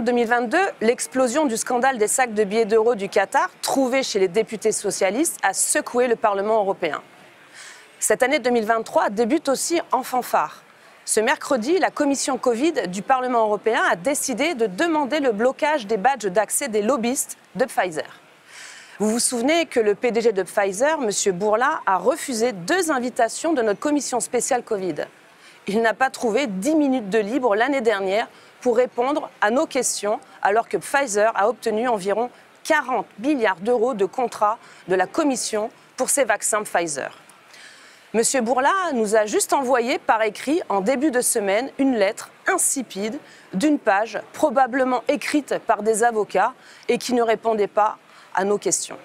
juin 2022, l'explosion du scandale des sacs de billets d'euros du Qatar, trouvés chez les députés socialistes, a secoué le Parlement européen. Cette année 2023 débute aussi en fanfare. Ce mercredi, la commission Covid du Parlement européen a décidé de demander le blocage des badges d'accès des lobbyistes de Pfizer. Vous vous souvenez que le PDG de Pfizer, M. Bourla, a refusé 2 invitations de notre commission spéciale Covid. Il n'a pas trouvé 10 minutes de libre l'année dernière pour répondre à nos questions, alors que Pfizer a obtenu environ 40 milliards d'euros de contrats de la Commission pour ses vaccins Pfizer. M. Bourla nous a juste envoyé par écrit en début de semaine une lettre insipide d'une page, probablement écrite par des avocats et qui ne répondait pas à nos questions.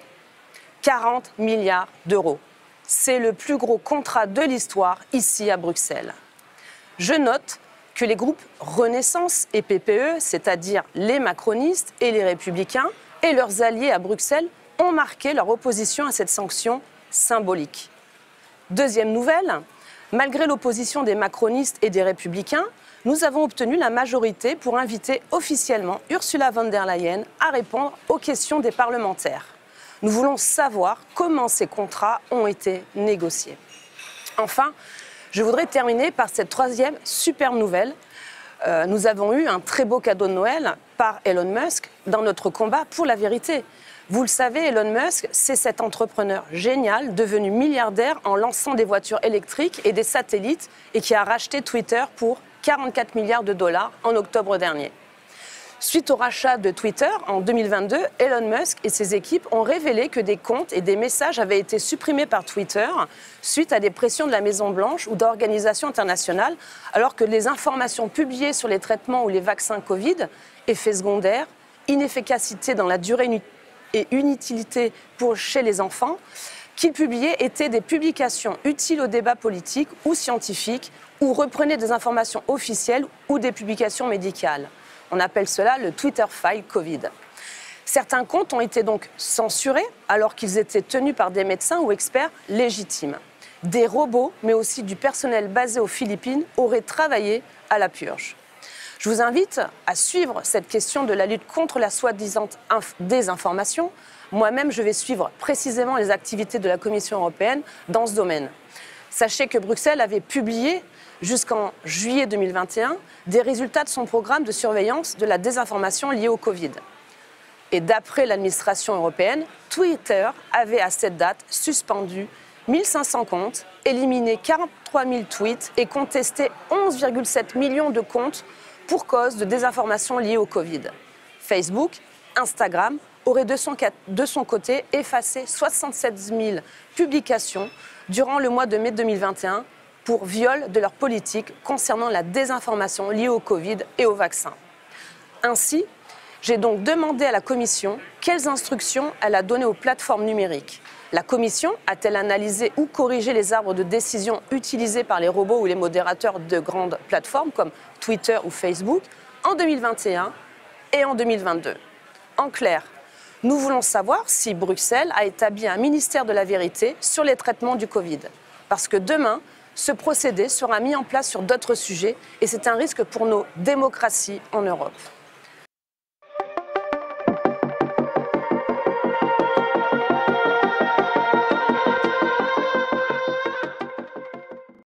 40 milliards d'euros. C'est le plus gros contrat de l'histoire ici à Bruxelles. Je note que les groupes Renaissance et PPE, c'est-à-dire les macronistes et les républicains, et leurs alliés à Bruxelles, ont marqué leur opposition à cette sanction symbolique. Deuxième nouvelle, malgré l'opposition des macronistes et des républicains, nous avons obtenu la majorité pour inviter officiellement Ursula von der Leyen à répondre aux questions des parlementaires. Nous voulons savoir comment ces contrats ont été négociés. Enfin, je voudrais terminer par cette 3e superbe nouvelle. Nous avons eu un très beau cadeau de Noël par Elon Musk dans notre combat pour la vérité. Vous le savez, Elon Musk, c'est cet entrepreneur génial devenu milliardaire en lançant des voitures électriques et des satellites et qui a racheté Twitter pour 44 milliards de dollars en octobre dernier. Suite au rachat de Twitter en 2022, Elon Musk et ses équipes ont révélé que des comptes et des messages avaient été supprimés par Twitter suite à des pressions de la Maison-Blanche ou d'organisations internationales, alors que les informations publiées sur les traitements ou les vaccins Covid, effets secondaires, inefficacité dans la durée et inutilité chez les enfants, qu'il publiait étaient des publications utiles au débat politique ou scientifique ou reprenaient des informations officielles ou des publications médicales. On appelle cela le Twitter File Covid. Certains comptes ont été donc censurés alors qu'ils étaient tenus par des médecins ou experts légitimes. Des robots, mais aussi du personnel basé aux Philippines, auraient travaillé à la purge. Je vous invite à suivre cette question de la lutte contre la soi-disant désinformation. Moi-même, je vais suivre précisément les activités de la Commission européenne dans ce domaine. Sachez que Bruxelles avait publié jusqu'en juillet 2021 des résultats de son programme de surveillance de la désinformation liée au Covid. Et d'après l'administration européenne, Twitter avait à cette date suspendu 1500 comptes, éliminé 43 000 tweets et contesté 11,7 millions de comptes pour cause de désinformation liée au Covid. Facebook, Instagram auraient de son côté effacé 67 000 publications durant le mois de mai 2021 pour viol de leur politique concernant la désinformation liée au Covid et au vaccin. Ainsi, j'ai donc demandé à la Commission quelles instructions elle a données aux plateformes numériques. La Commission a-t-elle analysé ou corrigé les arbres de décision utilisés par les robots ou les modérateurs de grandes plateformes comme Twitter ou Facebook en 2021 et en 2022 ? En clair, nous voulons savoir si Bruxelles a établi un ministère de la vérité sur les traitements du Covid. Parce que demain, ce procédé sera mis en place sur d'autres sujets et c'est un risque pour nos démocraties en Europe.